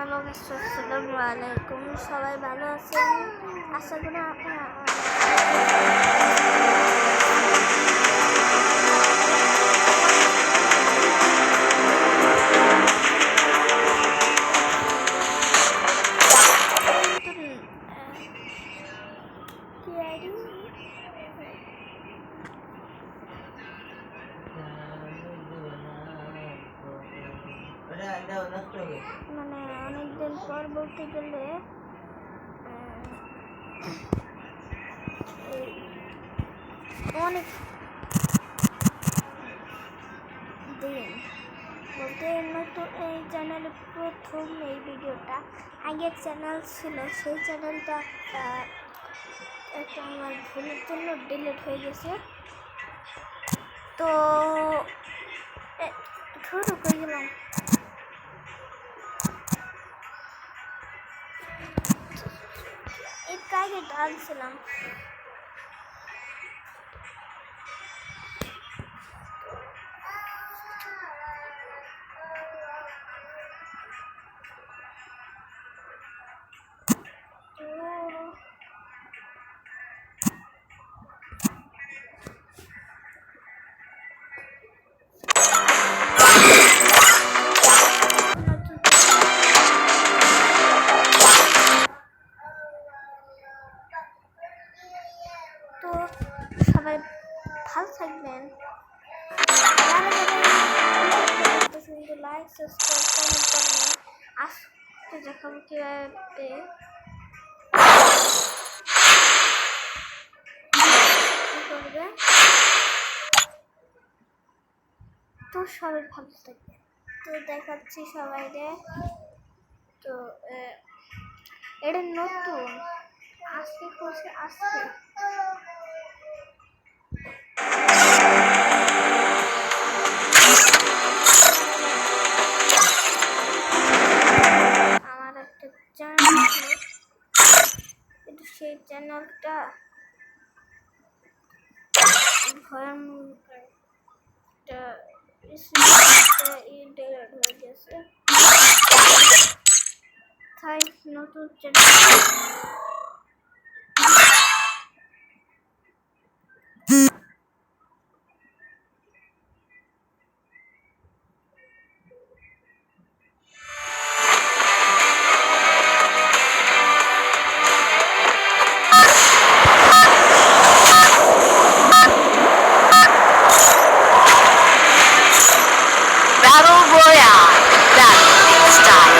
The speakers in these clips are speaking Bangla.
আসসালামু আলাইকুম, সবাই ভালো আছেন? আশা করি মানে অনেকদিন পর বলতে গেলে অনেক দিন বলতে নতুন এই চ্যানেলে প্রথম এই ভিডিওটা। আগের চ্যানেল ছিল, সেই চ্যানেলটা একটা আমার ভুলের জন্য ডিলিট হয়ে গেছে। তো শুরু করে গেলাম। একটু আগে ডালছিলাম। তো সবাই ভালো থাকবেন, লাইক সাবস্ক্রাইব কমেন্ট করবেন। আজকে দেখাবো কিভাবে করবে। তো সবাই ভালো থাকবে। তো দেখাচ্ছি সবাইকে। তো এটা নতুন আজকে করছে, আজকে আমার একটা চ্যানেল ছিল, কিন্তু সেই চ্যানেলটা ভয়ঙ্কর ডিলিট হয়ে গেছে। তাই নতুন channel Battle Royale. That's style.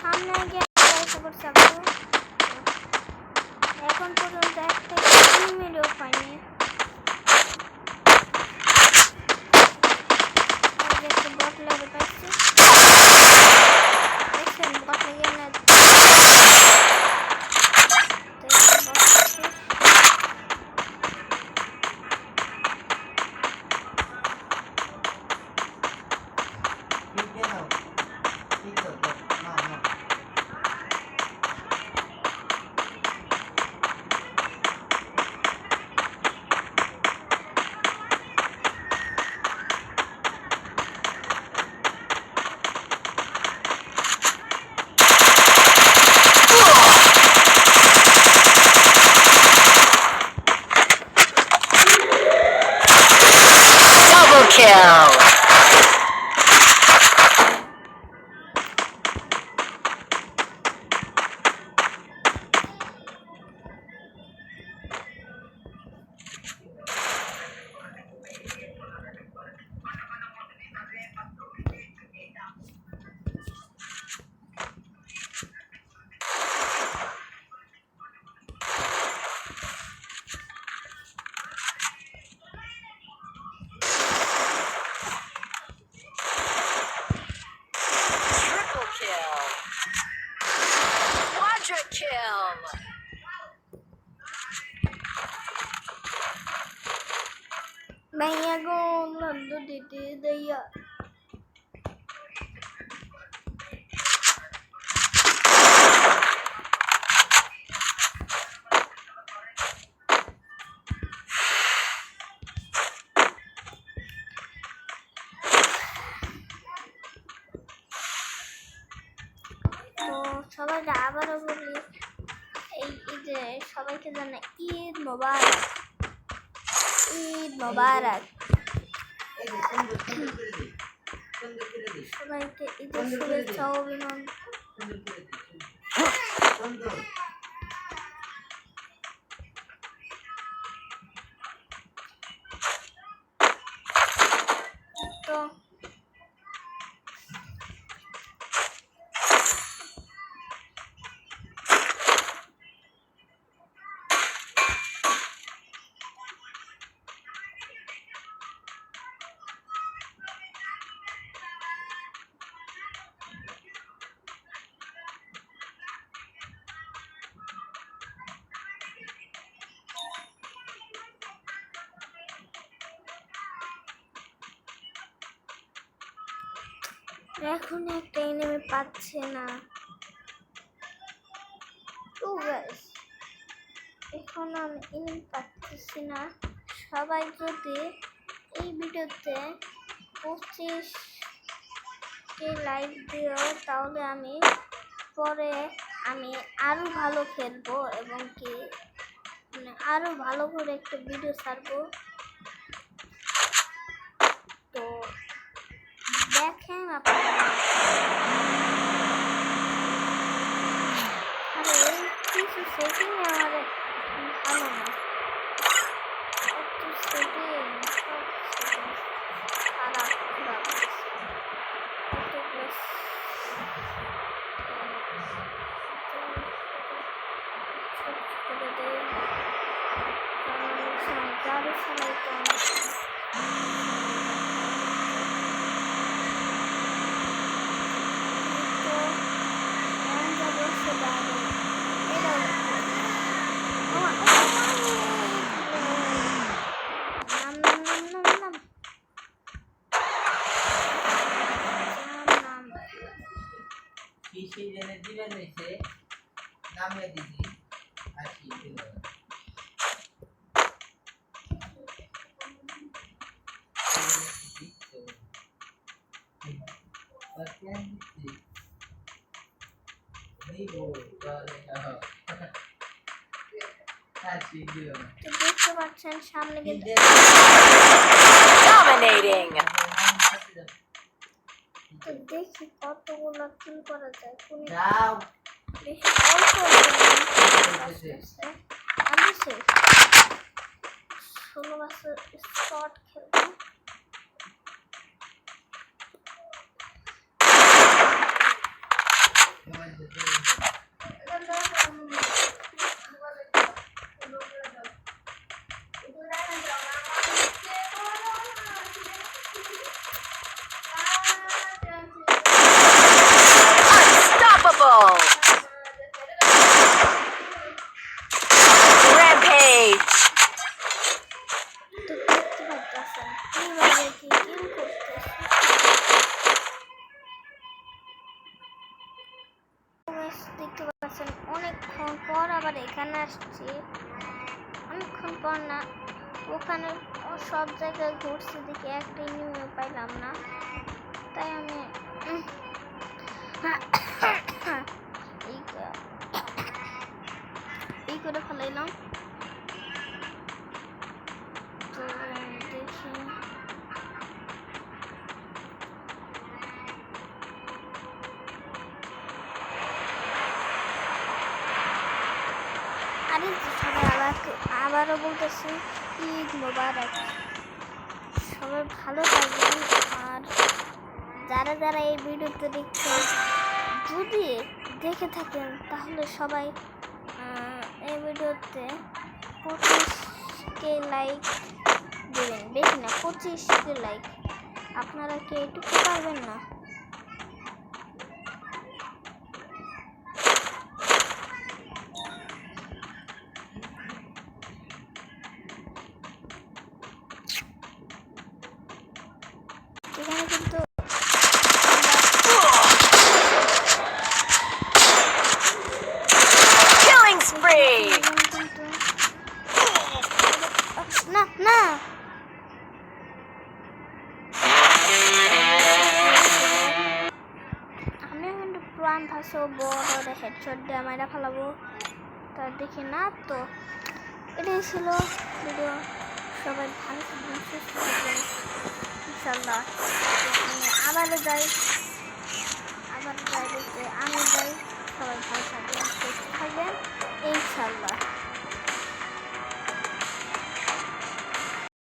সামনে আগে এখন পর্যন্ত একটা ইমেলও পাইনি। একটা বট লাগে পাইছি, দেখছেন বট লাগে না। Banyak orang tu di dia. তো সবাই আবারও বলি এই যে সবাইকে জানাই ঈদ মোবারক, ঈদ মোবারক। সবাইকে ঈদের শুভেচ্ছা ও অভিনন্দন। তো এখন একটা এনিমে পাচ্ছে না। তো গাইস এখন আমি এনিমে পাচ্ছি না। সবাই যদি এই ভিডিওতে 25কে লাইক দিও তাহলে আমি পরে আরো ভালো খেলবো এবং কি মানে আরো ভালো করে একটা ভিডিও ছাড়বো। তো দেখেন আপনারা। আরে কিছু সেটিং আমার ভালো না, একটু সেটিং খারাপ খারাপ করে দেয় গাড়ি চালাইতে জীবন হয়েছে নামে দিদি আসি দেখতে পাচ্ছেন সামনে কিন্তু Dominating. তো দেখি কতগুলো কিল করা যায়। কোন যাও বেশি অল্প আমি শেষ 16 বছর স্পট খেলবো। Unstoppable. Rampage. তো দেখতে পাচ্ছেন কিভাবে কি কিল করতেছে। দেখতে পাচ্ছেন অনেকক্ষণ পর আবার এখানে আসছি। অনেকক্ষণ পর না, ওখানে সব জায়গায় ঘুরছি দেখি একটা এনিমি পাইলাম না, তাই আমি এই করে ফেলাইলাম। তো দেখি আরে সবাই আবারও বলতেছি ঈদ মোবারক। সবাই ভালো থাকবেন। আর যারা যারা এই ভিডিওতে দেখছেন যদি দেখে থাকেন তাহলে সবাই এই ভিডিওতে 25কে লাইক দেবেন। বেশি না, 25কে লাইক। আপনারা কি এটুকু পারবেন না? আছে ও বড় হেডশট দিয়ে মাইরা ফেলাবো, তার দেখি না তো। এটাই ছিল ভিডিও, সবাই ভালো থাকবেন, সুস্থ থাকবেন ইনশাল্লাহ। আমি আবারও যাই বলতে আমি যাই, সবাই ভালো থাকবেন, সুস্থ থাকবেন ইনশাল্লাহ।